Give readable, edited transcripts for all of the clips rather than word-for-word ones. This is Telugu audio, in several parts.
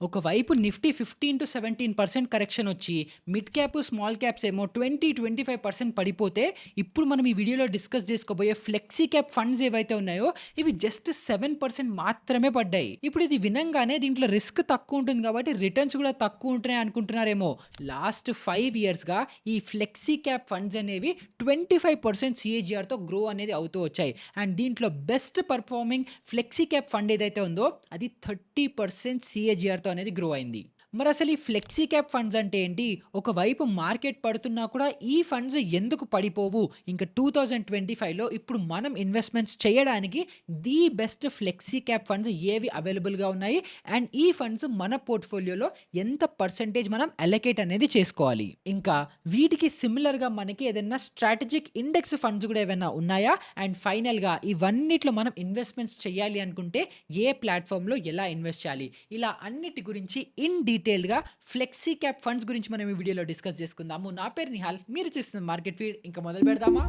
ఒకవైపు నిఫ్టీ 15-17% కరెక్షన్ వచ్చి, మిడ్ క్యాప్, స్మాల్ క్యాప్స్ ఏమో 20-25% పడిపోతే, ఇప్పుడు మనం ఈ వీడియోలో డిస్కస్ చేసుకోబోయే ఫ్లెక్సీ క్యాప్ ఫండ్స్ ఏవైతే ఉన్నాయో, ఇవి జస్ట్ 7% మాత్రమే పడ్డాయి. ఇప్పుడు ఇది వినంగానే దీంట్లో రిస్క్ తక్కువ ఉంటుంది కాబట్టి రిటర్న్స్ కూడా తక్కువ ఉంటున్నాయి అనుకుంటున్నారేమో. లాస్ట్ 5 ఇయర్స్‌గా ఈ ఫ్లెక్సీ క్యాప్ ఫండ్స్ అనేవి 25% సీఏజీఆర్‌తో గ్రో అనేది అవుతూ వచ్చాయి. అండ్ దీంట్లో best performing flexi cap fund ఏదైతే ఉందో అది 30% సీఏజీఆర్‌తో అనేది గ్రో అయింది. మరసలు ఈ ఫ్లెక్సీ క్యాప్ ఫండ్స్ అంటే ఏంటి? ఒకవైపు మార్కెట్ పడుతున్నా కూడా ఈ ఫండ్స్ ఎందుకు పడిపోవు? ఇంక 2025లో ఇప్పుడు మనం ఇన్వెస్ట్‌మెంట్స్ చేయడానికి the best flexi cap funds ఏవి అవైలబుల్‌గా ఉన్నాయి? అండ్ ఈ ఫండ్స్ మన పోర్ట్‌ఫోలియోలో ఎంత పర్సెంటేజ్ మనం అలొకేట్ అనేది చేసుకోవాలి? ఇంకా వీటికి సిమిలర్‌గా మనకి ఏదైనా స్ట్రాటజిక్ ఇండెక్స్ ఫండ్స్ కూడా ఏవైనా ఉన్నాయా? అండ్ ఫైనల్‌గా ఇవన్నిట్లో మనం ఇన్వెస్ట్‌మెంట్స్ చేయాలి అనుకుంటే ఏ ప్లాట్‌ఫార్మ్‌లో ఎలా ఇన్వెస్ట్ చేయాలి? ఇలా అన్నిటి గురించి ఇన్ డీటెయిల్డ్‌గా ఫ్లెక్సీ క్యాప్ ఫండ్స్ గురించి మనం ఈ వీడియోలో డిస్కస్ చేసుకుందాము. నా పేరు నిహాల్. మీరు చూస్తున్న మార్కెట్ ఫీడ్. ఇంకా మొదలు పెడదామా?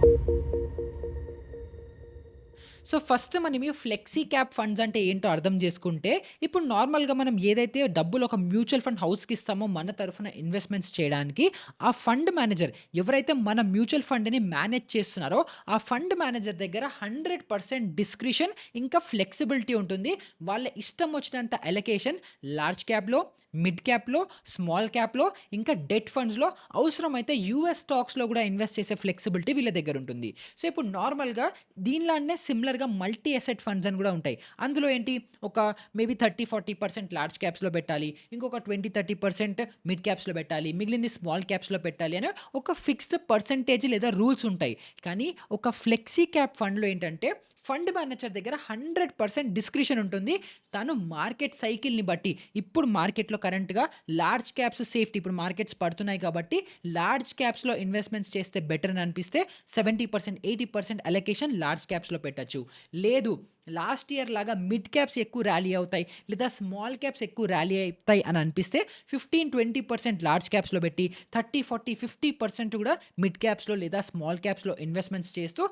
సో, ఫస్ట్ మనం ఈ ఫ్లెక్సీ క్యాప్ ఫండ్స్ అంటే ఏంటో అర్థం చేసుకుంటే, ఇప్పుడు నార్మల్‌గా మనం ఏదైతే డబ్బులు ఒక మ్యూచువల్ ఫండ్ హౌస్‌కి ఇస్తామో మన తరఫున ఇన్వెస్ట్‌మెంట్స్ చేయడానికి, ఆ ఫండ్ మేనేజర్ ఎవరైతే మన మ్యూచువల్ ఫండ్‌ని మేనేజ్ చేస్తున్నారో, ఆ ఫండ్ మేనేజర్ దగ్గర 100% డిస్క్రిషన్ ఇంకా ఫ్లెక్సిబిలిటీ ఉంటుంది. వాళ్ళ ఇష్టం వచ్చినంత అలొకేషన్ లార్జ్ క్యాప్‌లో, మిడ్ క్యాప్‌లో, స్మాల్ క్యాప్‌లో, ఇంకా డెట్ ఫండ్స్‌లో, అవసరమైతే యూఎస్ స్టాక్స్‌లో కూడా ఇన్వెస్ట్ చేసే ఫ్లెక్సిబిలిటీ వీళ్ళ దగ్గర ఉంటుంది. సో, ఇప్పుడు నార్మల్‌గా దీనిలానే సిమిలర్‌గా మల్టీ అసెట్ ఫండ్స్ అని గూడా ఉంటాయి. అందులో ఏంటి ఒక మేబీ 30-40% లార్జ్ క్యాప్స్‌లో పెట్టాలి. ఇంకొక 20-30% మిడ్ క్యాప్స్‌లో పెట్టాలి. మిగిలింది స్మాల్ క్యాప్స్‌లో పెట్టాలి అని ఒక ఫిక్స్డ్ పర్సెంటేజ్ లేదా రూల్స్ ఉంటాయి. కానీ ఒక ఫ్లెక్సీ క్యాప్ ఫండ్‌లో ఏంటంటే ఫండ్ మేనేజర్ దగ్గర 100% డిస్క్రిషన్ ఉంటుంది. తను మార్కెట్ సైకిల్‌ని బట్టి ఇప్పుడు మార్కెట్‌లో కరెంట్‌గా లార్జ్ క్యాప్స్ సేఫ్టీ ఇప్పుడు మార్కెట్స్ పడుతున్నాయి కాబట్టి లార్జ్ క్యాప్స్‌లో ఇన్వెస్ట్‌మెంట్స్ చేస్తే బెటర్ అని అనిపిస్తే 70%, 80% అలొకేషన్ లార్జ్ క్యాప్స్‌లో పెట్టొచ్చు. లేదు లాస్ట్ ఇయర్ లాగా మిడ్ క్యాప్స్ ఎక్కువ ర్యాలీ అవుతాయి. లేదా స్మాల్ క్యాప్స్ ఎక్కువ ర్యాలీ అవుతాయి అని అనిపిస్తే 15-20% లార్జ్ క్యాప్స్‌లో పెట్టి 30-40-50% కూడా మిడ్ క్యాప్స్‌లో లేదా స్మాల్ క్యాప్స్‌లో ఇన్వెస్ట్‌మెంట్స్ చేస్తూ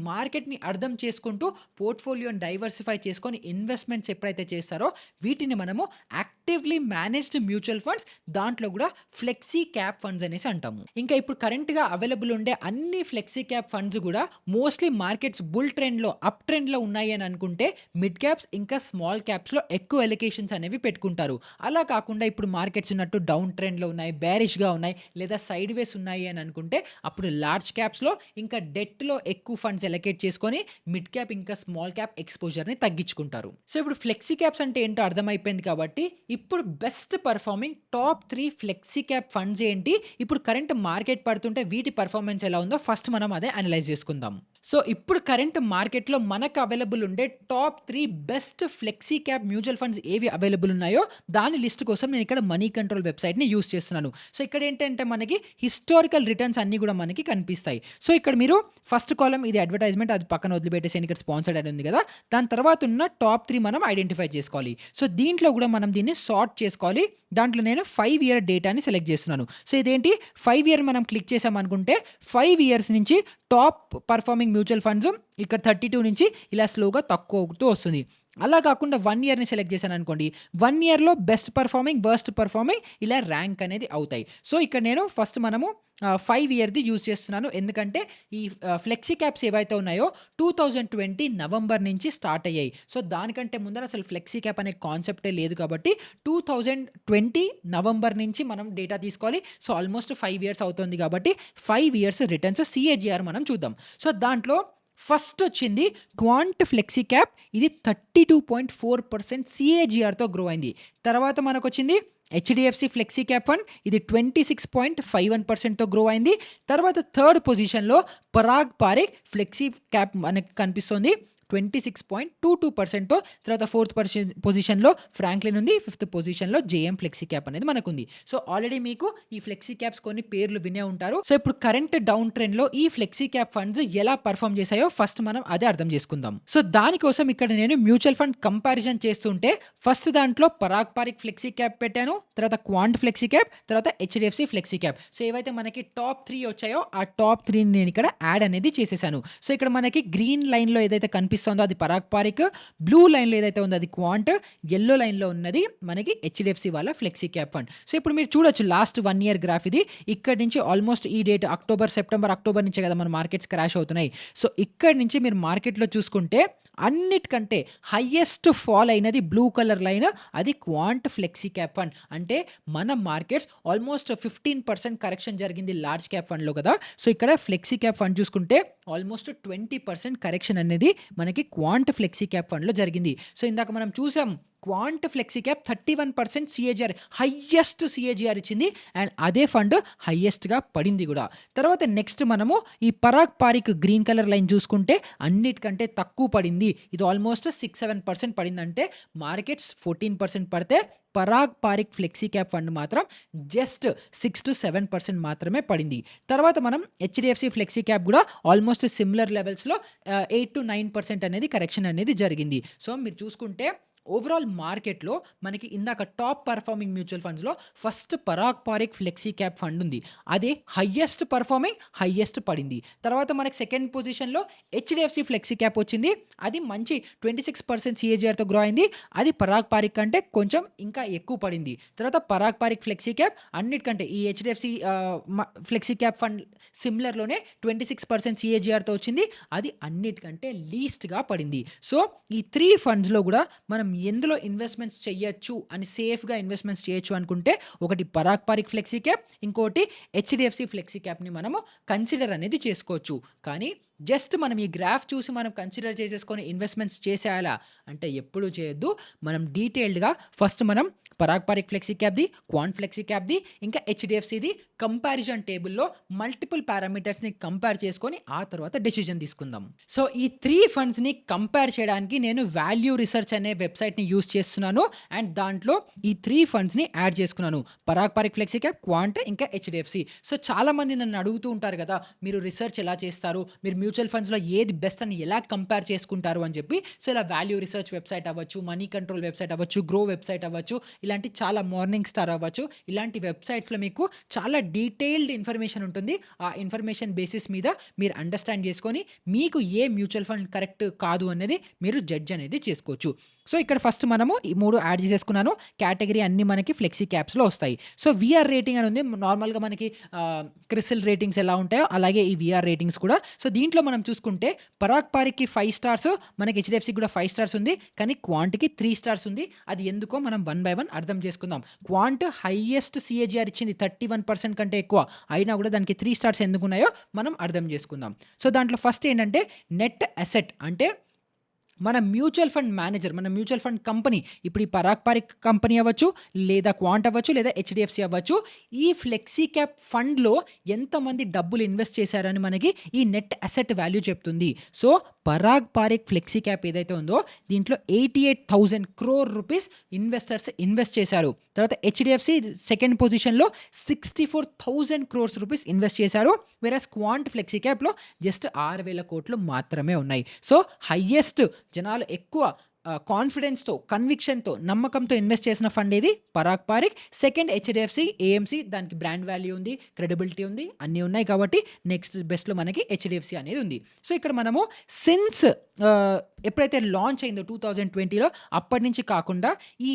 మార్కెట్‌ని అర్థం చేసుకుంటూ పోర్ట్‌ఫోలియోని డైవర్సిఫై చేసుకొని ఇన్వెస్ట్‌మెంట్స్ ఎప్పుడైతే చేస్తారో వీటిని మనము యాక్టివ్‌లీ మేనేజ్డ్ మ్యూచువల్ ఫండ్స్ దాంట్లో కూడా ఫ్లెక్సీ క్యాప్ ఫండ్స్ అనేసి అంటాము. ఇంకా ఇప్పుడు కరెంట్‌గా అవైలబుల్ ఉండే అన్ని ఫ్లెక్సీ క్యాప్ ఫండ్స్ కూడా మోస్ట్‌లీ మార్కెట్స్ బుల్ ట్రెండ్‌లో అప్ ట్రెండ్‌లో ఉన్నాయి అని అనుకుంటే మిడ్ క్యాప్స్ ఇంకా స్మాల్ క్యాప్స్‌లో ఎక్కువ అలొకేషన్స్ అనేవి పెట్టుకుంటారు. అలా కాకుండా ఇప్పుడు మార్కెట్స్ ఉన్నట్టు డౌన్ ట్రెండ్‌లో ఉన్నాయి, బేరిష్‌గా ఉన్నాయి లేదా సైడ్ వేస్ ఉన్నాయి అని అనుకుంటే అప్పుడు లార్జ్ క్యాప్స్‌లో ఇంకా డెట్‌లో ఎక్కువ ఫండ్స్ అలొకేట్ చేసుకొని మిడ్ క్యాప్ ఇంకా స్మాల్ క్యాప్ ఎక్స్‌పోజర్‌ని తగ్గించుకుంటారు. సో, ఇప్పుడు ఫ్లెక్సీ క్యాప్స్ అంటే ఏంటో అర్థమైపోయింది కాబట్టి ఇప్పుడు best performing top 3 flexi cap funds ఏంటి? ఇప్పుడు కరెంట్ మార్కెట్ పడుతుంటే వీటి పర్ఫార్మెన్స్ ఎలా ఉందో ఫస్ట్ మనం అదే అనలైజ్ చేసుకుందాం. సో, ఇప్పుడు కరెంట్ మార్కెట్‌లో మనకు అవైలబుల్ ఉండే top 3 best flexi cap mutual funds ఏవి అవైలబుల్ ఉన్నాయో దాని లిస్ట్ కోసం నేను ఇక్కడ మనీ కంట్రోల్ వెబ్‌సైట్‌ని యూజ్ చేస్తున్నాను. సో, ఇక్కడ ఏంటంటే మనకి హిస్టారికల్ రిటర్న్స్ అన్నీ కూడా మనకి కనిపిస్తాయి. సో, ఇక్కడ మీరు ఫస్ట్ కాలమ్ ఇది అడ్వర్టైజ్‌మెంట్ అది పక్కన వదిలిపెట్టేసేయండి. ఇక్కడ స్పాన్సర్డ్ అని ఉంది కదా! దాని తర్వాత ఉన్న టాప్ 3 మనం ఐడెంటిఫై చేసుకోవాలి. సో, దీంట్లో కూడా మనం దీన్ని సార్ట్ చేసుకోవాలి. దాంట్లో నేను 5 ఇయర్ డేటాని సెలెక్ట్ చేస్తున్నాను. సో, ఇదేంటి 5 ఇయర్ మనం క్లిక్ చేసామనుకుంటే 5 ఇయర్స్ నుంచి టాప్ పర్ఫార్మింగ్ మ్యూచువల్ ఫండ్స్ ఇక్కడ 32 నుంచి ఇలా స్లోగా తక్కువ అవుతూ వస్తుంది. అలా కాకుండా 1 ఇయర్‌ని సెలెక్ట్ చేశాననుకోండి. 1 ఇయర్‌లో బెస్ట్ పర్ఫార్మింగ్, వర్స్ట్ పర్ఫార్మింగ్ ఇలా ర్యాంక్ అనేది అవుతాయి. సో, ఇక్కడ నేను ఫస్ట్ మనము 5 ఇయర్‌ది యూజ్ చేస్తున్నాను. ఎందుకంటే ఈ ఫ్లెక్సీ క్యాప్స్ ఏవైతే ఉన్నాయో 2020 నవంబర్ నుంచి స్టార్ట్ అయ్యాయి. సో, దానికంటే ముందర అసలు ఫ్లెక్సీ క్యాప్ అనే కాన్సెప్టే లేదు కాబట్టి 2020 నవంబర్ నుంచి మనం డేటా తీసుకోవాలి. సో, ఆల్మోస్ట్ 5 ఇయర్స్ అవుతుంది కాబట్టి 5 ఇయర్స్ రిటర్న్స్ సీఏజీఆర్ మనం చూద్దాం. సో, దాంట్లో ఫస్ట్ వచ్చింది క్వాంట్ ఫ్లెక్సీ క్యాప్. ఇది 32.4% సీఏజీఆర్‌తో గ్రో అయింది. తర్వాత మనకొచ్చింది హెచ్‌డీఎఫ్‌సీ ఫ్లెక్సీ క్యాప్ ఫండ్. ఇది 26.51%తో గ్రో అయింది. తర్వాత థర్డ్ పొజిషన్‌లో పరాగ్ పారిక్ ఫ్లెక్సీ క్యాప్ మనకి కనిపిస్తుంది. 26.22%తో. తర్వాత ఫోర్త్ పొజిషన్‌లో ఫ్రాంక్లిన్ ఉంది. ఫిఫ్త్ పొజిషన్‌లో జేఎం ఫ్లెక్సీ క్యాప్ అనేది మనకుంది. సో, ఆల్రెడీ మీకు ఈ ఫ్లెక్సీ క్యాప్స్ కొన్ని పేర్లు వినే ఉంటారు. సో, ఇప్పుడు కరెంట్ డౌన్ ట్రెండ్‌లో ఈ ఫ్లెక్సీ క్యాప్ ఫండ్స్ ఎలా పర్ఫార్మ్ చేశాయో ఫస్ట్ మనం అదే అర్థం చేసుకుందాం. సో, దానికోసం ఇక్కడ నేను మ్యూచువల్ ఫండ్ కంపారిజన్ చేస్తుంటే ఫస్ట్ దాంట్లో పరాగ్ పారిక్ ఫ్లెక్సీ క్యాప్ పెట్టాను. తర్వాత క్వాంట్ ఫ్లెక్సీ క్యాప్, తర్వాత హెచ్‌డీఎఫ్‌సీ ఫ్లెక్సీ క్యాప్. సో, ఏవైతే మనకి టాప్ 3 వచ్చాయో ఆ టాప్ 3ని నేను ఇక్కడ యాడ్ అనేది చేసేసాను. సో, ఇక్కడ మనకి గ్రీన్ లైన్‌లో ఏదైతే కనిపిస్తుందో కనిపిస్తుందో అది పరాగ్ పారిక్, బ్లూ లైన్‌లో ఏదైతే ఉందో అది క్వాంట్, యెల్లో లైన్‌లో ఉన్నది మనకి హెచ్‌డిఎఫ్‌సి వాళ్ళ ఫ్లెక్సీ క్యాప్ ఫండ్. సో, ఇప్పుడు మీరు చూడొచ్చు లాస్ట్ 1 ఇయర్ గ్రాఫ్ ఇది. ఇక్కడి నుంచి ఆల్మోస్ట్ ఈ డేట్ అక్టోబర్ నుంచే కదా మన మార్కెట్స్ క్రాష్ అవుతున్నాయి. సో, ఇక్కడి నుంచి మీరు మార్కెట్‌లో చూసుకుంటే అన్నిటికంటే హైయెస్ట్ ఫాల్ అయినది బ్లూ కలర్ లైన్, అది క్వాంట్ ఫ్లెక్సీ క్యాప్ ఫండ్. అంటే మన మార్కెట్స్ ఆల్మోస్ట్ 15% కరెక్షన్ జరిగింది లార్జ్ క్యాప్ ఫండ్‌లో కదా! సో, ఇక్కడ ఫ్లెక్సీ క్యాప్ ఫండ్ చూసుకుంటే ఆల్మోస్ట్ 20% కరెక్షన్ అనేది మనకి క్వాంట్ ఫ్లెక్సీ క్యాప్ ఫండ్‌లో జరిగింది. సో, ఇందాక మనం చూసాం quant flexi cap 31% CAGR, highest CAGR ఇచ్చింది. అండ్ అదే ఫండ్ హైయెస్ట్‌గా పడింది గూడా. తర్వాత నెక్స్ట్ మనము ఈ Parag Parikh green colour line చూసుకుంటే అన్నిటికంటే తక్కువ పడింది. ఇది ఆల్మోస్ట్ 6-7% పడిందంటే మార్కెట్స్ 14% పడితే Parag Parikh flexi cap fund మాత్రం జస్ట్ 6-7% మాత్రమే పడింది. తర్వాత మనం హెచ్‌డిఎఫ్‌సి ఫ్లెక్సీ క్యాప్ గూడా ఆల్మోస్ట్ సిమిలర్ లెవెల్స్‌లో 8-9% అనేది కరెక్షన్ అనేది జరిగింది. సో, మీరు చూసుకుంటే ఓవరాల్ మార్కెట్‌లో మనకి ఇందాక టాప్ పర్ఫార్మింగ్ మ్యూచువల్ ఫండ్స్‌లో first Parag Parikh flexi cap fund ఉంది. అదే హైయెస్ట్ పర్ఫార్మింగ్, హైయెస్ట్ పడింది. తర్వాత మనకి సెకండ్ పొజిషన్‌లో హెచ్‌డిఎఫ్‌సి ఫ్లెక్సీ క్యాప్ వచ్చింది. అది మంచి 26% సీఏజీఆర్‌తో గ్రో అయింది. అది పరాగ్ పారిక్ కంటే కొంచెం ఇంకా ఎక్కువ పడింది. తర్వాత పరాగ్ పారిక్ ఫ్లెక్సీ క్యాప్ అన్నిటికంటే ఈ హెచ్‌డిఎఫ్‌సి ఫ్లెక్సీ క్యాప్ ఫండ్ సిమిలర్‌లోనే 26% సీఏజీఆర్‌తో వచ్చింది. అది అన్నిటికంటే లీస్ట్‌గా పడింది. సో, ఈ 3 ఫండ్స్‌లో గూడా మనం ఎందులో ఇన్వెస్ట్‌మెంట్స్ చెయ్యొచ్చు అని సేఫ్‌గా ఇన్వెస్ట్‌మెంట్స్ చేయొచ్చు అనుకుంటే ఒకటి పరాగ్ పారిక్ ఫ్లెక్సీ క్యాప్, ఇంకోటి హెచ్‌డిఎఫ్‌సి ఫ్లెక్సీ క్యాప్‌ని మనము కన్సిడర్ అనేది చేసుకోవచ్చు. కానీ జస్ట్ మనం ఈ గ్రాఫ్ చూసి మనం కన్సిడర్ చేసేసుకొని ఇన్వెస్ట్‌మెంట్స్ చేసేయాలా అంటే ఎప్పుడూ చేయొద్దు. మనం డీటెయిల్డ్‌గా ఫస్ట్ మనం పరాగ్ పారిక్ ఫ్లెక్సీ క్యాప్‌ది, క్వాంట్ ఫ్లెక్సీ క్యాప్‌ది, ఇంకా హెచ్‌డిఎఫ్‌సిది కంపారిజన్ టేబుల్‌లో మల్టిపుల్ పారామీటర్స్‌ని కంపేర్ చేసుకొని ఆ తర్వాత డెసిషన్ తీసుకుందాం. సో, ఈ 3 ఫండ్స్‌ని కంపేర్ చేయడానికి నేను వాల్యూ రిసర్చ్ అనే వెబ్‌సైట్‌ని యూజ్ చేస్తున్నాను. అండ్ దాంట్లో ఈ 3 ఫండ్స్‌ని యాడ్ చేసుకున్నాను. Parag Parikh flexi cap, quant, ఇంకా హెచ్‌డిఎఫ్‌సి. సో, చాలామంది నన్ను అడుగుతూ ఉంటారు కదా! మీరు రిసర్చ్ ఎలా చేస్తారు? మీరు మ్యూచువల్ ఫండ్స్‌లో ఏది బెస్ట్ అని ఎలా కంపేర్ చేసుకుంటారు అని చెప్పి. సో, ఇలా వాల్యూ రిసర్చ్ వెబ్‌సైట్ అవ్వచ్చు, మనీ కంట్రోల్ వెబ్‌సైట్ అవ్వచ్చు, గ్రో వెబ్‌సైట్ అవ్వచ్చు, ఇలాంటి చాలా మార్నింగ్ స్టార్ అవ్వచ్చు. ఇలాంటి వెబ్‌సైట్స్‌లో మీకు చాలా డీటెయిల్డ్ ఇన్ఫర్మేషన్ ఉంటుంది. ఆ ఇన్ఫర్మేషన్ బేసిస్ మీద మీరు అండర్‌స్టాండ్ చేసుకొని మీకు ఏ మ్యూచువల్ ఫండ్ కరెక్ట్ కాదు అనేది మీరు జడ్జ్ అనేది చేసుకోవచ్చు. సో, ఇక్కడ ఫస్ట్ మనము ఈ 3 యాడ్ చేసేసుకున్నాను. కేటగిరీ అన్నీ మనకి ఫ్లెక్సీ క్యాప్స్‌లో వస్తాయి. సో, వీఆర్ రేటింగ్ అని ఉంది. నార్మల్‌గా మనకి క్రిసిల్ రేటింగ్స్ ఎలా ఉంటాయో అలాగే ఈ వీఆర్ రేటింగ్స్ కూడా. సో, దీంట్లో మనం చూసుకుంటే పరాగ్ పారిక్‌కి 5 స్టార్స్, మనకి హెచ్‌డిఎఫ్‌సికి కూడా 5 స్టార్స్ ఉంది. కానీ క్వాంట్‌కి 3 స్టార్స్ ఉంది. అది ఎందుకో మనం వన్ బై వన్ అర్థం చేసుకుందాం. క్వాంట్ హైయెస్ట్ సీఏజీఆర్ ఇచ్చింది 31% కంటే ఎక్కువ. అయినా కూడా దానికి 3 స్టార్స్ ఎందుకున్నాయో మనం అర్థం చేసుకుందాం. సో, దాంట్లో ఫస్ట్ ఏంటంటే నెట్ అసెట్ అంటే మన మ్యూచువల్ ఫండ్ మేనేజర్, మన మ్యూచువల్ ఫండ్ కంపెనీ, ఇప్పుడు ఈ పరాగ్ పారిక్ కంపెనీ అవ్వచ్చు, లేదా క్వాంట్ అవ్వచ్చు, లేదా హెచ్‌డిఎఫ్‌సి అవ్వచ్చు. ఈ ఫ్లెక్సీ క్యాప్ ఫండ్‌లో ఎంతమంది డబ్బులు ఇన్వెస్ట్ చేశారని మనకి ఈ నెట్ అసెట్ వాల్యూ చెప్తుంది. So, Parag Parikh flexi cap ఏదైతే ఉందో దీంట్లో 88,000 crore రూపీస్ ఇన్వెస్టర్స్ ఇన్వెస్ట్ చేశారు. తర్వాత హెచ్‌డిఎఫ్‌సి సెకండ్ పొజిషన్‌లో 64,000 crores రూపీస్ ఇన్వెస్ట్ చేశారు. వేరస్ క్వాంట్ ఫ్లెక్సీ క్యాప్‌లో జస్ట్ 6,000 కోట్లు మాత్రమే ఉన్నాయి. సో, హైయెస్ట్ జనాలు ఎక్కువ కాన్ఫిడెన్స్‌తో, కన్విక్షన్‌తో, నమ్మకంతో ఇన్వెస్ట్ చేసిన ఫండ్ ఏది? Parag Parikh. Second HDFC, AMC, దానికి బ్రాండ్ వాల్యూ ఉంది, క్రెడిబిలిటీ ఉంది, అన్నీ ఉన్నాయి కాబట్టి నెక్స్ట్ బెస్ట్‌లో మనకి హెచ్‌డిఎఫ్‌సి అనేది ఉంది. సో, ఇక్కడ మనము సిన్స్ ఎప్పుడైతే లాంచ్ అయిందో 2020లో అప్పటి నుంచి కాకుండా ఈ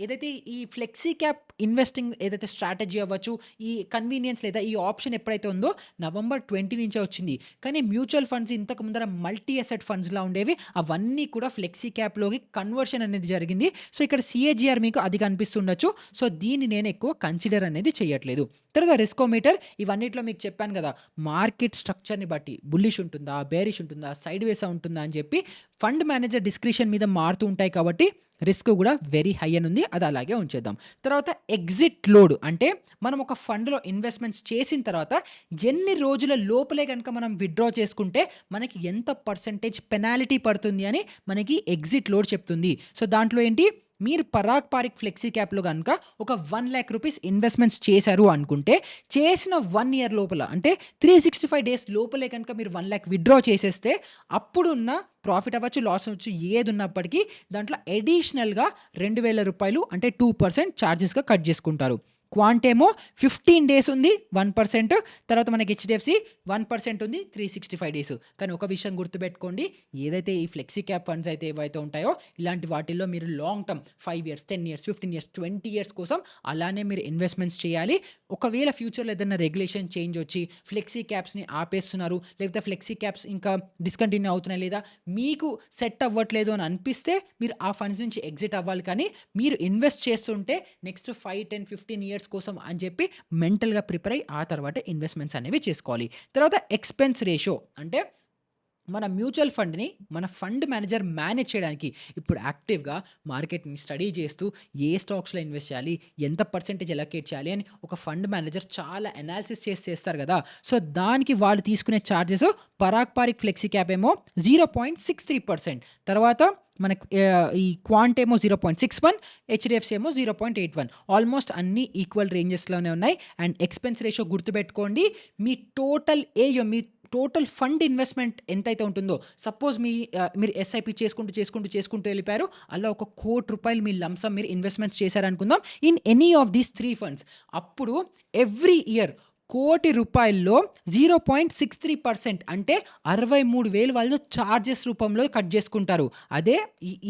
ఏదైతే ఈ ఫ్లెక్సీ క్యాప్ ఇన్వెస్టింగ్ ఏదైతే స్ట్రాటజీ అవ్వచ్చు, ఈ కన్వీనియన్స్ లేదా ఈ ఆప్షన్ ఎప్పుడైతే ఉందో నవంబర్ 20 నుంచే వచ్చింది. కానీ మ్యూచువల్ ఫండ్స్ ఇంతకు ముందర మల్టీ అసెట్ ఫండ్స్‌లా ఉండేవి. అవన్నీ కూడా ఫ్లెక్సీ క్యాప్‌లోకి కన్వర్షన్ అనేది జరిగింది. సో, ఇక్కడ సీఏజీఆర్ మీకు అది కనిపిస్తుండొచ్చు. సో, దీన్ని నేను ఎక్కువ కన్సిడర్ అనేది చేయట్లేదు. తర్వాత రిస్కోమీటర్, ఇవన్నిట్లో మీకు చెప్పాను కదా! మార్కెట్ స్ట్రక్చర్‌ని బట్టి బుల్లిష్ ఉంటుందా? బేరిష్ ఉంటుందా? సైడ్ వేసా ఉంటుందా? అని చెప్పి ఫండ్ మేనేజర్ డిస్క్రిషన్ మీద మారుతూ ఉంటాయి కాబట్టి రిస్క్ కూడా వెరీ హై అని ఉంది. అది అలాగే ఉంచేద్దాం. తర్వాత ఎగ్జిట్ లోడ్ అంటే మనం ఒక ఫండ్‌లో ఇన్వెస్ట్‌మెంట్స్ చేసిన తర్వాత ఎన్ని రోజుల లోపలే గనుక మనం విత్‌డ్రా చేసుకుంటే మనకి ఎంత పర్సెంటేజ్ పెనాల్టీ పడుతుంది అని మనకి ఎగ్జిట్ లోడ్ చెప్తుంది. సో, దాంట్లో ఏంటి, మీరు పరాగ్ పారిక్ ఫ్లెక్సీ క్యాప్‌లో గనుక ఒక 1,00,000 రూపీస్ ఇన్వెస్ట్‌మెంట్స్ చేశారు అనుకుంటే, చేసిన 1 ఇయర్ లోపల అంటే 365 డేస్ లోపలే గనుక మీరు 1,00,000 విత్‌డ్రా చేసేస్తే అప్పుడున్న ప్రాఫిట్ అవ్వచ్చు, లాస్ అవ్వచ్చు, ఏదున్నప్పటికీ దాంట్లో అడిషనల్‌గా రూ. 2,000 అంటే 2% చార్జెస్‌గా కట్ చేసుకుంటారు. క్వాంట్ ఏమో 15 డేస్ ఉంది 1%. తర్వాత మనకి హెచ్‌డిఎఫ్‌సి 1% ఉంది 365 డేస్. కానీ ఒక విషయం గుర్తుపెట్టుకోండి. ఏదైతే ఈ ఫ్లెక్సీ క్యాప్ ఫండ్స్ అయితే ఏవైతే ఉంటాయో ఇలాంటి వాటిల్లో మీరు long term 5 years, 10 years, 15 years, 20 years కోసం అలానే మీరు ఇన్వెస్ట్‌మెంట్స్ చేయాలి. ఒకవేళ ఫ్యూచర్‌లో ఏదైనా రెగ్యులేషన్ చేంజ్ వచ్చి ఫ్లెక్సీ క్యాప్స్‌ని ఆపేస్తున్నారు, లేకపోతే ఫ్లెక్సీ క్యాప్స్ ఇంకా డిస్కంటిన్యూ అవుతున్నాయి, లేదా మీకు సెట్ అవ్వట్లేదు అని అనిపిస్తే మీరు ఆ ఫండ్స్ నుంచి ఎగ్జిట్ అవ్వాలి. కానీ మీరు ఇన్వెస్ట్ చేస్తుంటే నెక్స్ట్ 5, 10, 15 ఇయర్స్ కోసం అని చెప్పి మెంటల్‌గా ప్రిపేర్ అయ్యి ఆ తర్వాత ఇన్వెస్ట్‌మెంట్స్ అనేవి చేసుకోవాలి. తర్వాత ఎక్స్‌పెన్స్ రేషియో అంటే మన మ్యూచువల్ ఫండ్‌ని మన ఫండ్ మేనేజర్ మేనేజ్ చేయడానికి ఇప్పుడు యాక్టివ్‌గా మార్కెట్‌ని స్టడీ చేస్తూ ఏ స్టాక్స్‌లో ఇన్వెస్ట్ చేయాలి, ఎంత పర్సెంటేజ్ అలొకేట్ చేయాలి అని ఒక ఫండ్ మేనేజర్ చాలా అనాలిసిస్ చేసి చేస్తారు కదా! సో, దానికి వాళ్ళు తీసుకునే charges Parag Parikh flexi cap ఏమో 0.63%. తర్వాత మనకి ఈ క్వాంట్ ఏమో 0.61, హెచ్‌డిఎఫ్‌సి ఏమో 0.81. ఆల్మోస్ట్ అన్నీ ఈక్వల్ రేంజెస్‌లోనే ఉన్నాయి. అండ్ ఎక్స్‌పెన్స్ రేషియో గుర్తుపెట్టుకోండి. మీ టోటల్ ఏయో మీ టోటల్ ఫండ్ ఇన్వెస్ట్‌మెంట్ ఎంతైతే ఉంటుందో, సపోజ్ మీరు ఎస్ఐపి చేసుకుంటూ వెళ్ళిపోయారు. అలా ఒక రూ. 1,00,00,000 మీ లంప్ సమ్ మీరు ఇన్వెస్ట్‌మెంట్స్ చేశారనుకుందాం in any of these 3 funds. అప్పుడు ఎవ్రీ ఇయర్ రూ. 0.63% అంటే 63,000 వాళ్ళు చార్జెస్ రూపంలో కట్ చేసుకుంటారు. అదే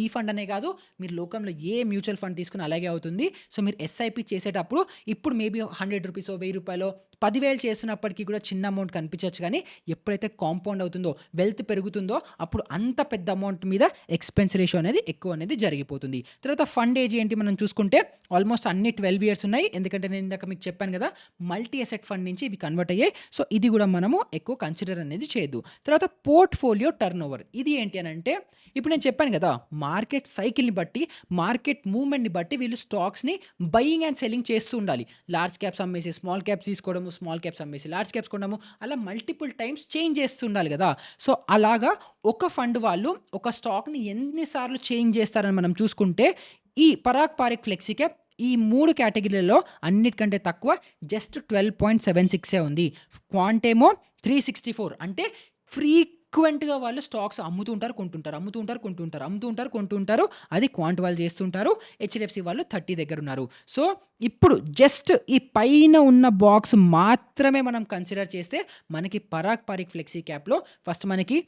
ఈ ఫండ్ అనే కాదు, మీరు లోకంలో ఏ మ్యూచువల్ ఫండ్ తీసుకున్నా అలాగే అవుతుంది. సో, మీరు ఎస్ఐపి చేసేటప్పుడు ఇప్పుడు మేబీ రూ. 100, రూ. 1,000, 10,000 చేస్తున్నప్పటికీ కూడా చిన్న అమౌంట్ కనిపించొచ్చు. కానీ ఎప్పుడైతే కాంపౌండ్ అవుతుందో, వెల్త్ పెరుగుతుందో అప్పుడు అంత పెద్ద అమౌంట్ మీద ఎక్స్‌పెన్స్ రేషియో అనేది ఎక్కువ అనేది జరిగిపోతుంది. తర్వాత ఫండ్ ఏజ్ ఏంటి మనం చూసుకుంటే ఆల్మోస్ట్ అన్ని 12 ఇయర్స్ ఉన్నాయి. ఎందుకంటే నేను ఇందాక మీకు చెప్పాను కదా! మల్టీ అసెట్ ఫండ్ నుంచి ఇవి కన్వర్ట్ అయ్యాయి. సో, ఇది కూడా మనము ఎక్కువ కన్సిడర్ అనేది చేయొద్దు. తర్వాత పోర్ట్‌ఫోలియో టర్నోవర్ ఇది ఏంటి అనంటే ఇప్పుడు నేను చెప్పాను కదా! మార్కెట్ సైకిల్‌ని బట్టి, మార్కెట్ మూవ్‌మెంట్‌ని బట్టి వీళ్ళు స్టాక్స్‌ని బయింగ్ అండ్ సెల్లింగ్ చేస్తూ ఉండాలి. లార్జ్ క్యాప్స్ అమ్మేసి స్మాల్ క్యాప్స్ తీసుకోవడము, స్మాల్ క్యాప్స్ అమ్మేసి లార్జ్ క్యాప్స్ కొనడము, అలా మల్టిపుల్ టైమ్స్ చేంజ్ చేస్తూ ఉండాలి కదా! సో, అలాగా ఒక ఫండ్ వాళ్ళు ఒక స్టాక్‌ని ఎన్ని సార్లు చేంజ్ చేస్తారని మనం చూసుకుంటే ఈ పరాగ్ పారిక్ ఫ్లెక్సీ క్యాప్ ఈ 3 కేటగిరీలలో అన్నిటికంటే తక్కువ జస్ట్ 12.76 ఉంది. క్వాంట్ ఏమో 364 అంటే ఫ్రీక్వెంట్‌గా వాళ్ళు స్టాక్స్ అమ్ముతూ ఉంటారు, కొంటుంటారు, అమ్ముతూ ఉంటారు, కొంటుంటారు, అమ్ముతూ ఉంటారు, కొంటుంటారు. అది క్వాంట్ వాళ్ళు చేస్తుంటారు. హెచ్‌డిఎఫ్‌సి వాళ్ళు 30 దగ్గరున్నారు. సో, ఇప్పుడు జస్ట్ ఈ పైన ఉన్న బాక్స్ మాత్రమే మనం కన్సిడర్ చేస్తే మనకి పరాగ్ పారిక్ ఫ్లెక్సీ క్యాప్‌లో ఫస్ట్ మనకి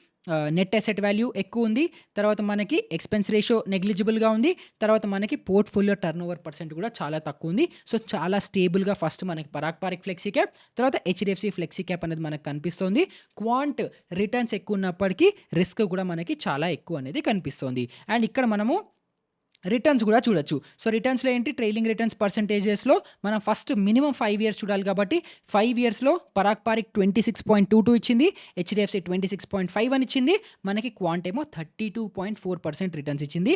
నెట్ అసెట్ వాల్యూ ఎక్కువుంది. తర్వాత మనకి ఎక్స్‌పెన్స్ రేషియో నెగ్లిజిబుల్‌గా ఉంది. తర్వాత మనకి పోర్ట్‌ఫోలియో టర్నోవర్ పర్సెంట్ కూడా చాలా తక్కువుంది. సో, చాలా స్టేబుల్‌గా ఫస్ట్ మనకి పరాగ్ పారిక్ ఫ్లెక్సీ క్యాప్, తర్వాత హెచ్‌డిఎఫ్‌సి ఫ్లెక్సీ క్యాప్ అనేది మనకు కనిపిస్తోంది. క్వాంట్ రిటర్న్స్ ఎక్కువున్నప్పటికీ రిస్క్ కూడా మనకి చాలా ఎక్కువ అనేది కనిపిస్తోంది. అండ్ ఇక్కడ మనము రిటర్న్స్ కూడా చూడొచ్చు. సో, రిటర్న్స్‌లో ఏంటి ట్రైలింగ్ రిటర్న్స్ పర్సెంటేజెస్‌లో మనం ఫస్ట్ మినిమమ్ 5 ఇయర్స్ చూడాలి కాబట్టి 5 ఇయర్స్‌లో పరాగ్ పారిక్ 26.22 ఇచ్చింది. హెచ్‌డిఎఫ్‌సి 26.51 ఇచ్చింది. మనకి క్వాంట్ ఏమో 32.4% రిటర్న్స్ ఇచ్చింది.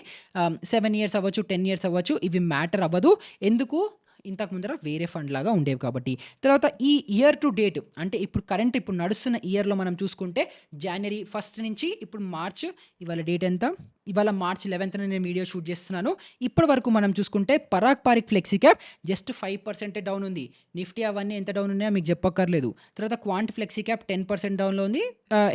7 ఇయర్స్ అవ్వచ్చు, 10 ఇయర్స్ అవ్వచ్చు, ఇవి మ్యాటర్ అవ్వదు. ఎందుకు? ఇంతకు ముందర వేరే ఫండ్ లాగా ఉండేవి కాబట్టి. తర్వాత ఈ ఇయర్ టు డేట్ అంటే ఇప్పుడు నడుస్తున్న ఇయర్‌లో మనం చూసుకుంటే జనవరి 1 నుంచి ఇప్పుడు మార్చ్, ఇవాళ డేట్ ఎంత? ఇవాళ మార్చ్ 11న నేను వీడియో షూట్ చేస్తున్నాను. ఇప్పటి వరకు మనం చూసుకుంటే Parag Parikh flexi cap just 5% down ఉంది. నిఫ్టీ అవన్నీ ఎంత డౌన్ ఉన్నాయో మీకు చెప్పక్కర్లేదు. తర్వాత క్వాంట్ ఫ్లెక్సీ క్యాప్ 10% డౌన్‌లో ఉంది.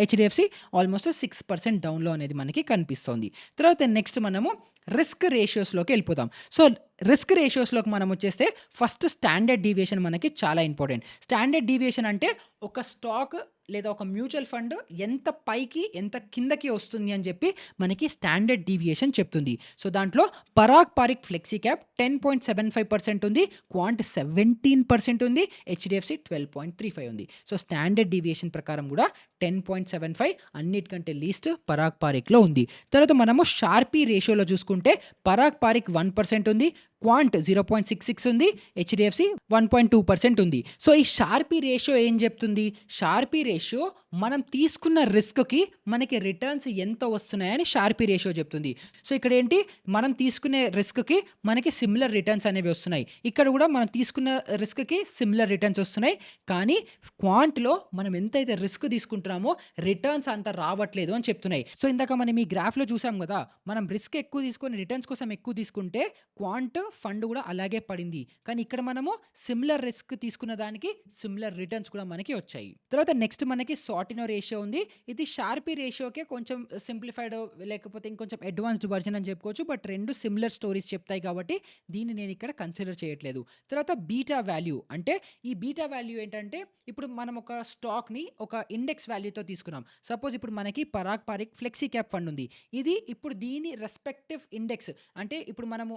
హెచ్‌డిఎఫ్‌సి ఆల్మోస్ట్ 6% డౌన్‌లో అనేది మనకి కనిపిస్తోంది. తర్వాత నెక్స్ట్ మనము రిస్క్ రేషియోస్‌లోకి వెళ్ళిపోదాం. సో, రిస్క్ రేషియోస్‌లోకి మనం వచ్చేస్తే ఫస్ట్ స్టాండర్డ్ డీవియేషన్ మనకి చాలా ఇంపార్టెంట్. స్టాండర్డ్ డీవియేషన్ అంటే ఒక స్టాక్ లేదా ఒక మ్యూచువల్ ఫండ్ ఎంత పైకి, ఎంత కిందకి వస్తుంది అని చెప్పి మనకి స్టాండర్డ్ డీవియేషన్ చెప్తుంది. సో, దాంట్లో పరాగ్ పారిక్ ఫ్లెక్సీ క్యాప్ 10.75% ఉంది. క్వాంట్ 17% ఉంది. హెచ్‌డిఎఫ్‌సి 12.35 ఉంది. సో, స్టాండర్డ్ డీవియేషన్ ప్రకారం కూడా 10.75 అన్నిటికంటే లీస్ట్ పరాగ్ పారిక్‌లో ఉంది. తర్వాత మనము షార్పీ రేషియోలో చూసుకుంటే పరాగ్ పారిక్ 1% ఉంది. క్వాంట్ 0.66 ఉంది. హెచ్‌డిఎఫ్‌సి 1.2% ఉంది. సో, ఈ షార్పీ రేషియో ఏం చెప్తుంది? షార్పీ రేషియో మనం తీసుకున్న రిస్క్‌కి మనకి రిటర్న్స్ ఎంత వస్తున్నాయని షార్పీ రేషియో చెప్తుంది. సో, ఇక్కడేంటి మనం తీసుకునే రిస్క్‌కి మనకి సిమిలర్ రిటర్న్స్ అనేవి వస్తున్నాయి. ఇక్కడ కూడా మనం తీసుకున్న రిస్క్‌కి సిమిలర్ రిటర్న్స్ వస్తున్నాయి. కానీ క్వాంట్‌లో మనం ఎంతైతే రిస్క్ తీసుకుంటున్నామో రిటర్న్స్ అంత రావట్లేదు అని చెప్తున్నాయి. సో, ఇందాక మనం ఈ గ్రాఫ్‌లో చూసాం కదా! మనం రిస్క్ ఎక్కువ తీసుకొని రిటర్న్స్ కోసం ఎక్కువ తీసుకుంటే క్వాంట్ ఫండ్ కూడా అలాగే పడింది. కానీ ఇక్కడ మనము సిమిలర్ రిస్క్ తీసుకున్న దానికి సిమిలర్ రిటర్న్స్ కూడా మనకి వచ్చాయి. తర్వాత నెక్స్ట్ మనకి సార్టినో రేషియో ఉంది. ఇది షార్పీ రేషియోకే కొంచెం సింప్లిఫైడ్ లేకపోతే ఇంకొంచెం అడ్వాన్స్డ్ వర్షన్ అని చెప్పుకోవచ్చు. బట్ 2 సిమిలర్ స్టోరీస్ చెప్తాయి కాబట్టి దీన్ని నేను ఇక్కడ కన్సిడర్ చేయట్లేదు. తర్వాత బీటా వాల్యూ అంటే ఈ బీటా వాల్యూ ఏంటంటే ఇప్పుడు మనం ఒక స్టాక్‌ని ఒక ఇండెక్స్ వాల్యూతో తీసుకున్నాం. సపోజ్ ఇప్పుడు మనకి Parag Parikh flexi cap fund ఉంది. ఇది ఇప్పుడు దీని రెస్పెక్టివ్ ఇండెక్స్ అంటే ఇప్పుడు మనము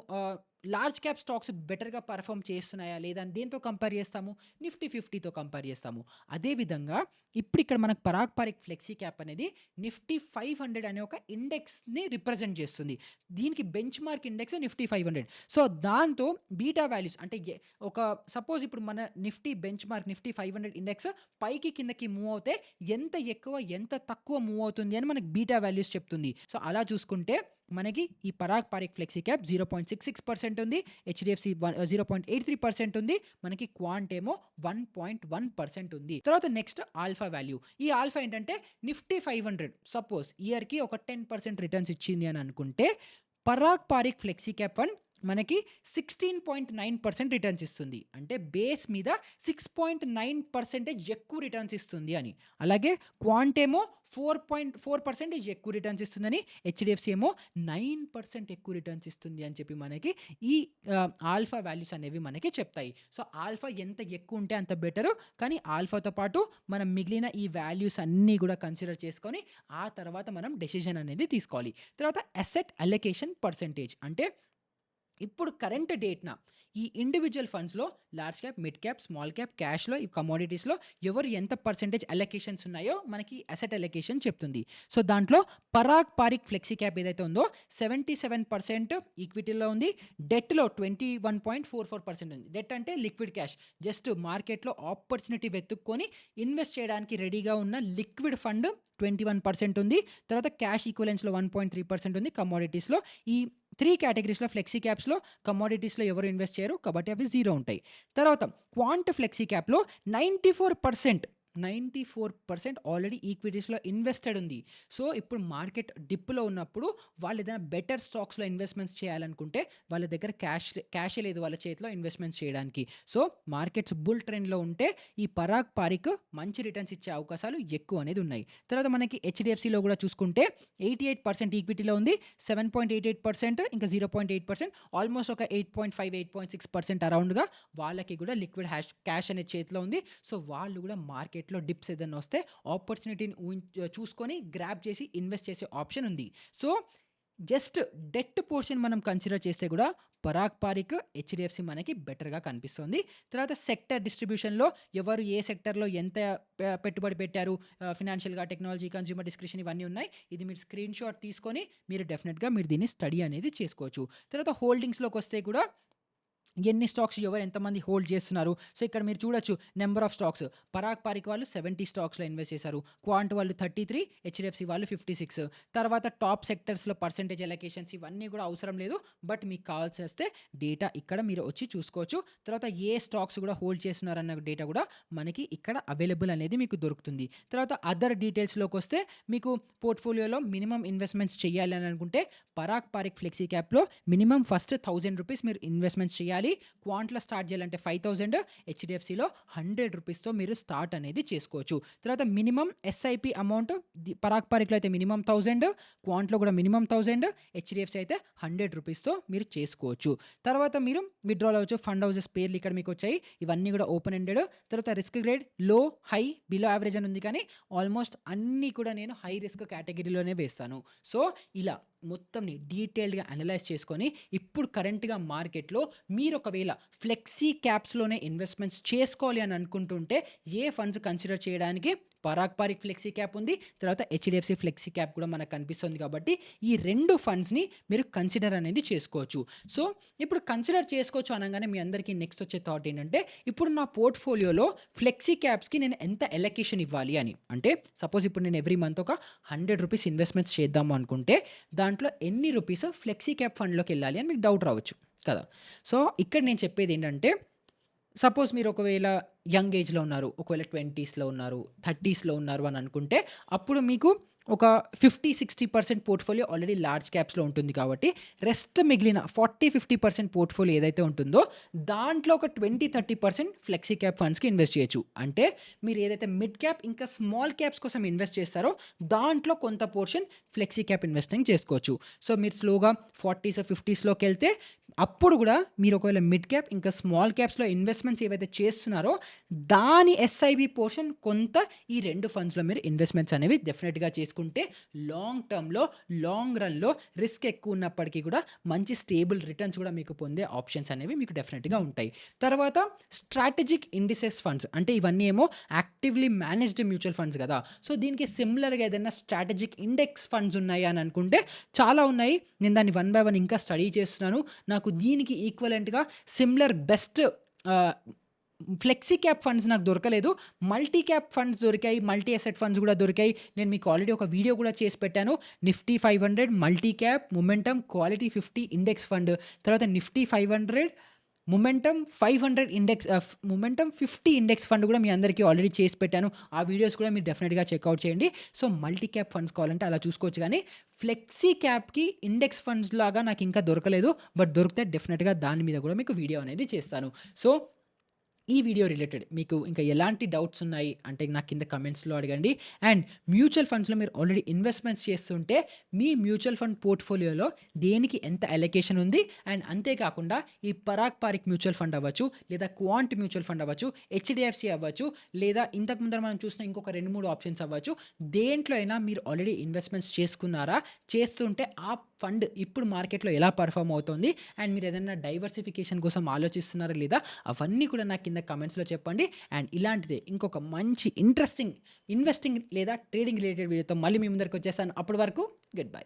లార్జ్ క్యాప్ స్టాక్స్ బెటర్‌గా పెర్ఫార్మ్ చేస్తున్నాయా లేదా అని దేనితో కంపేర్ చేస్తాము? నిఫ్టీ 50తో కంపేర్ చేస్తాము. అదే విధంగా ఇప్పుడు ఇక్కడ మనకు పరాగ్ పారిక్ ఫ్లెక్సీ క్యాప్ అనేది నిఫ్టీ 500 అనే ఒక ఇండెక్స్‌ని రిప్రజెంట్ చేస్తుంది. దీనికి bench mark index Nifty 500. So, దాంతో బీటా వాల్యూస్ అంటే ఒక సపోజ్ ఇప్పుడు మన Nifty bench mark Nifty 500 index పైకి కిందకి మూవ్ అవుతే ఎంత ఎక్కువ, ఎంత తక్కువ మూవ్ అవుతుంది అని మనకు బీటా వాల్యూస్ చెప్తుంది. సో, అలా చూసుకుంటే మనకి ఈ పరాగ్ పారిక్ ఫ్లెక్సీ క్యాప్ 0.66% ఉంది. హెచ్‌డిఎఫ్‌సి 0.83% ఉంది. మనకి క్వాంట్ ఏమో 1.1% ఉంది. తర్వాత నెక్స్ట్ ఆల్ఫా వాల్యూ. ఈ ఆల్ఫా ఏంటంటే నిఫ్టీ 500 సపోజ్ ఇయర్‌కి ఒక 10% రిటర్న్స్ ఇచ్చింది అని అనుకుంటే Parag Parikh flexi cap fund మనకి 16.9% రిటర్న్స్ ఇస్తుంది. అంటే బేస్ మీద 6.9% ఎక్కువ రిటర్న్స్ ఇస్తుంది అని. అలాగే క్వాంట్ ఏమో 4.4% ఎక్కువ రిటర్న్స్ ఇస్తుందని, హెచ్‌డిఎఫ్‌సి ఏమో 9% ఎక్కువ రిటర్న్స్ ఇస్తుంది అని చెప్పి మనకి ఈ ఆల్ఫా వాల్యూస్ అనేవి మనకి చెప్తాయి. సో, ఆల్ఫా ఎంత ఎక్కువ ఉంటే అంత బెటరు. కానీ ఆల్ఫాతో పాటు మనం మిగిలిన ఈ వాల్యూస్ అన్నీ కూడా కన్సిడర్ చేసుకొని ఆ తర్వాత మనం డెసిషన్ అనేది తీసుకోవాలి. తర్వాత అసెట్ అలొకేషన్ పర్సెంటేజ్ అంటే ఇప్పుడు కరెంట్ డేట్‌న ఈ ఇండివిడ్యువల్ ఫండ్స్‌లో large cap, mid cap, small cap, క్యాష్‌లో, ఈ కమోడిటీస్‌లో ఎవరు ఎంత పర్సెంటేజ్ అలొకేషన్స్ ఉన్నాయో మనకి అసెట్ అలొకేషన్ చెప్తుంది. సో, దాంట్లో పరాగ్ పారిక్ ఫ్లెక్సీ క్యాప్ ఏదైతే ఉందో 77% ఈక్విటీలో ఉంది. డెట్‌లో 21.44% ఉంది. డెట్ అంటే లిక్విడ్ క్యాష్. జస్ట్ మార్కెట్‌లో ఆపర్చునిటీ వెతుక్కొని ఇన్వెస్ట్ చేయడానికి రెడీగా ఉన్న లిక్విడ్ ఫండ్ 21% ఉంది. తర్వాత క్యాష్ ఈక్వివలెంట్స్‌లో 1.3% ఉంది. కమోడిటీస్‌లో ఈ 3 కేటగిరీస్‌లో ఫ్లెక్సీ క్యాప్స్‌లో, కమోడిటీస్‌లో ఎవరు ఇన్వెస్ట్ చేయరు. కాబట్టి అవి 0 ఉంటాయి. తర్వాత క్వాంట్ ఫ్లెక్సీ క్యాప్‌లో 94% ఆల్రెడీ ఈక్విటీస్‌లో ఇన్వెస్టెడ్ ఉంది. సో, ఇప్పుడు మార్కెట్ డిప్‌లో ఉన్నప్పుడు వాళ్ళు ఏదైనా బెటర్ స్టాక్స్‌లో ఇన్వెస్ట్‌మెంట్స్ చేయాలనుకుంటే వాళ్ళ దగ్గర క్యాషే లేదు వాళ్ళ చేతిలో ఇన్వెస్ట్‌మెంట్స్ చేయడానికి. సో, మార్కెట్స్ బుల్ ట్రెండ్‌లో ఉంటే ఈ పరాగ్ పారిక్ మంచి రిటర్న్స్ ఇచ్చే అవకాశాలు ఎక్కువ అనేది ఉన్నాయి. తర్వాత మనకి హెచ్‌డిఎఫ్‌సిలో కూడా చూసుకుంటే 88% ఈక్విటీలో ఉంది. 7.88% ఇంకా 0.8% ఆల్మోస్ట్ ఒక 8.5, 8.6% అరౌండ్‌గా వాళ్ళకి కూడా లిక్విడ్ క్యాష్ అనేది చేతిలో ఉంది. సో, వాళ్ళు కూడా మార్కెట్‌లో డిప్స్ ఏదైనా వస్తే ఆపర్చునిటీని చూసుకొని గ్రాబ్ చేసి ఇన్వెస్ట్ చేసే ఆప్షన్ ఉంది. సో, జస్ట్ డెట్ పోర్షన్ మనం కన్సిడర్ చేస్తే కూడా పరాగ్ పారిక్, హెచ్‌డిఎఫ్‌సి మనకి బెటర్‌గా కనిపిస్తుంది. తర్వాత సెక్టర్ డిస్ట్రిబ్యూషన్‌లో ఎవరు ఏ సెక్టర్‌లో ఎంత పెట్టుబడి పెట్టారు, ఫినాన్షియల్‌గా, టెక్నాలజీ, కన్స్యూమర్ డిస్క్రిప్షన్ ఇవన్నీ ఉన్నాయి. ఇది మీరు స్క్రీన్ షాట్ తీసుకొని మీరు డెఫినిట్‌గా మీరు దీన్ని స్టడీ అనేది చేసుకోవచ్చు. తర్వాత హోల్డింగ్స్‌లోకి వస్తే కూడా ఎన్ని స్టాక్స్ ఎవరు ఎంతమంది హోల్డ్ చేస్తున్నారు. సో, ఇక్కడ మీరు చూడొచ్చు number of stocks. Parag Parikh వాళ్ళు 70 స్టాక్స్‌లో ఇన్వెస్ట్ చేశారు. క్వాంట్ వాళ్ళు 33, హెచ్‌డిఎఫ్‌సి వాళ్ళు 56. తర్వాత టాప్ సెక్టర్స్‌లో పర్సెంటేజ్ అలొకేషన్స్ ఇవన్నీ కూడా అవసరం లేదు. బట్ మీకు కావాల్సి వస్తే డేటా ఇక్కడ మీరు వచ్చి చూసుకోవచ్చు. తర్వాత ఏ స్టాక్స్ కూడా హోల్డ్ చేస్తున్నారన్న డేటా కూడా మనకి ఇక్కడ అవైలబుల్ అనేది మీకు దొరుకుతుంది. తర్వాత అదర్ డీటెయిల్స్‌లోకి వస్తే మీకు పోర్ట్‌ఫోలియోలో మినిమమ్ ఇన్వెస్ట్‌మెంట్స్ చేయాలి అని అనుకుంటే పరాగ్ పారిక్ ఫ్లెక్సీ క్యాప్‌లో మినిమమ్ ఫస్ట్ ₹1000 మీరు ఇన్వెస్ట్‌మెంట్స్ చేయాలి. క్వాంట్‌లో స్టార్ట్ చేయాలంటే 5000, హెచ్‌డిఎఫ్‌సిలో ₹100తో మీరు స్టార్ట్ అనేది చేసుకోవచ్చు. తర్వాత మినిమమ్ ఎస్ఐపి అమౌంట్ పరాగ్ పారిక్‌లో అయితే మినిమమ్ 1000, క్వాంట్‌లో కూడా మినిమమ్ 1000, హెచ్‌డిఎఫ్‌సి అయితే ₹100తో మీరు చేసుకోవచ్చు. తర్వాత మీరు విత్‌డ్రాల్ అవ్వచ్చు. ఫండ్ హౌసెస్ పేర్లు ఇక్కడ మీకు వచ్చాయి. ఇవన్నీ కూడా ఓపెన్ ఎండెడ్. తర్వాత రిస్క్ గ్రేడ్ లో, హై, బిలో యావరేజ్ అని ఉంది. కానీ ఆల్మోస్ట్ అన్నీ కూడా నేను హై రిస్క్ కేటగిరీలోనే వేస్తాను. సో, ఇలా మొత్తంని డీటెయిల్డ్‌గా అనలైజ్ చేసుకొని ఇప్పుడు కరెంట్‌గా మార్కెట్‌లో మీరు ఒకవేళ ఫ్లెక్సీ క్యాప్స్‌లోనే ఇన్వెస్ట్‌మెంట్స్ చేసుకోవాలి అని అనుకుంటుంటే ఏ ఫండ్స్ కన్సిడర్ చేయడానికి పరాగ్ పారిక్ ఫ్లెక్సీ క్యాప్ ఉంది. తర్వాత హెచ్‌డిఎఫ్‌సి ఫ్లెక్సీ క్యాప్ కూడా మనకు కనిపిస్తుంది కాబట్టి ఈ 2 ఫండ్స్‌ని మీరు కన్సిడర్ అనేది చేసుకోవచ్చు. సో, ఇప్పుడు కన్సిడర్ చేసుకోవచ్చు అనగానే మీ అందరికీ నెక్స్ట్ వచ్చే థాట్ ఏంటంటే ఇప్పుడు నా పోర్ట్‌ఫోలియోలో ఫ్లెక్సీ క్యాప్స్‌కి నేను ఎంత అలొకేషన్ ఇవ్వాలి అని. అంటే సపోజ్ ఇప్పుడు నేను ఎవ్రీ మంత్ ఒక ₹100 ఇన్వెస్ట్‌మెంట్స్ చేద్దాము అనుకుంటే దాంట్లో ఎన్ని రూపీస్ ఫ్లెక్సీ క్యాప్ ఫండ్‌లోకి వెళ్ళాలి అని మీకు డౌట్ రావచ్చు కదా! సో, ఇక్కడ నేను చెప్పేది ఏంటంటే సపోజ్ మీరు ఒకవేళ యంగ్ ఏజ్‌లో ఉన్నారు. ఒకవేళ 20స్‌లో ఉన్నారు, 30స్‌లో ఉన్నారు అని అనుకుంటే అప్పుడు మీకు ఒక 50-60% పోర్ట్‌ఫోలియో ఆల్రెడీ లార్జ్ క్యాప్స్‌లో ఉంటుంది కాబట్టి, రెస్ట్ మిగిలిన 40-50% పోర్ట్‌ఫోలియో ఏదైతే ఉంటుందో, దాంట్లో ఒక 20-30% ఫ్లెక్సీ క్యాప్ ఫండ్స్‌కి ఇన్వెస్ట్ చేయొచ్చు. అంటే మీరు ఏదైతే మిడ్ క్యాప్ ఇంకా స్మాల్ క్యాప్స్ కోసం ఇన్వెస్ట్ చేస్తారో, దాంట్లో కొంత పోర్షన్ ఫ్లెక్సీ క్యాప్ ఇన్వెస్టింగ్ చేసుకోవచ్చు. సో, మీరు స్లోగా 40స్, 50స్‌లోకెళ్తే అప్పుడు గూడా మీరు ఒకవేళ మిడ్ క్యాప్ ఇంకా స్మాల్ క్యాప్స్‌లో ఇన్వెస్ట్‌మెంట్స్ ఏవైతే చేస్తున్నారో, దాని ఎస్ఐబి పోర్షన్ కొంత ఈ 2 ఫండ్స్‌లో మీరు ఇన్వెస్ట్‌మెంట్స్ అనేవి డెఫినిట్‌గా చేసుకుంటే లాంగ్ టర్మ్‌లో, లాంగ్ రన్‌లో రిస్క్ ఎక్కువ ఉన్నప్పటికీ కూడా మంచి స్టేబుల్ రిటర్న్స్ కూడా మీకు పొందే ఆప్షన్స్ అనేవి మీకు డెఫినిట్‌గా ఉంటాయి. తర్వాత స్ట్రాటజిక్ ఇండిసెస్ ఫండ్స్ అంటే ఇవన్నీ ఏమో యాక్టివ్‌లీ మేనేజ్డ్ మ్యూచువల్ ఫండ్స్ గదా! సో, దీనికి సిమిలర్‌గా ఏదైనా స్ట్రాటజిక్ ఇండెక్స్ ఫండ్స్ ఉన్నాయా అని అనుకుంటే చాలా ఉన్నాయి. నేను దాన్ని వన్ బై వన్ ఇంకా స్టడీ చేస్తున్నాను. నాకు దీనికి ఈక్వలెంట్‌గా సిమిలర్ బెస్ట్ ఆహ్, ఫ్లెక్సీ క్యాప్ ఫండ్స్ నాకు దొరకలేదు. మల్టీ క్యాప్ ఫండ్స్ దొరికాయి. మల్టీ అసెట్ ఫండ్స్ గూడా దొరికాయి. నేను మీకు ఆల్రెడీ ఒక వీడియో గూడా చేసి పెట్టాను. Nifty 500 multi cap, momentum, quality 50 index fund. తర్వాత Nifty 500 momentum 500 index momentum 50 index fund గూడా మీ అందరికీ ఆల్రెడీ చేసి పెట్టాను. ఆ వీడియోస్ కూడా మీరు డెఫినిట్‌గా చెక్‌ఔట్ చేయండి. సో, మల్టీ క్యాప్ ఫండ్స్ కావాలంటే అలా చూసుకోవచ్చు గానీ, ఫ్లెక్సీ క్యాప్‌కి ఇండెక్స్ ఫండ్స్ లాగా నాకింకా దొరకలేదు. బట్ దొరికితే డెఫినిట్‌గా దాని మీద గూడా మీకు వీడియో అనేది చేస్తాను. సో, ఈ వీడియో రిలేటెడ్ మీకు ఇంకా ఎలాంటి డౌట్స్ ఉన్నాయి అంటే నాకు కింద కమెంట్స్‌లో అడగండి. అండ్ మ్యూచువల్ ఫండ్స్‌లో మీరు ఆల్రెడీ ఇన్వెస్ట్‌మెంట్స్ చేస్తుంటే మీ మ్యూచువల్ ఫండ్ పోర్ట్‌ఫోలియోలో దేనికి ఎంత అలొకేషన్ ఉంది? అండ్ అంతే కాకుండా ఈ పరాగ్ పారిక్ మ్యూచువల్ ఫండ్ అవ్వచ్చు, లేదా క్వాంట్ మ్యూచువల్ ఫండ్ అవ్వచ్చు, హెచ్‌డిఎఫ్‌సి అవ్వచ్చు, లేదా ఇంతకు ముందర మనం చూసిన ఇంకొక 2, 3 ఆప్షన్స్ అవ్వచ్చు. దేంట్లో అయినా మీరు ఆల్రెడీ ఇన్వెస్ట్‌మెంట్స్ చేసుకున్నారా? చేస్తుంటే ఆ ఫండ్ ఇప్పుడు మార్కెట్‌లో ఎలా పెర్ఫార్మ్ అవుతోంది? అండ్ మీరు ఏదైనా డైవర్సిఫికేషన్ కోసం ఆలోచిస్తున్నారా లేదా? అవన్నీ కూడా నాకు కింద కమెంట్స్‌లో చెప్పండి. అండ్ ఇలాంటిదే ఇంకొక మంచి ఇంట్రెస్టింగ్ ఇన్వెస్టింగ్ లేదా ట్రేడింగ్ రిలేటెడ్ వీడియోతో మళ్ళీ మీ ముందరికి వచ్చేస్తాను. అప్పటి వరకు గుడ్ బై.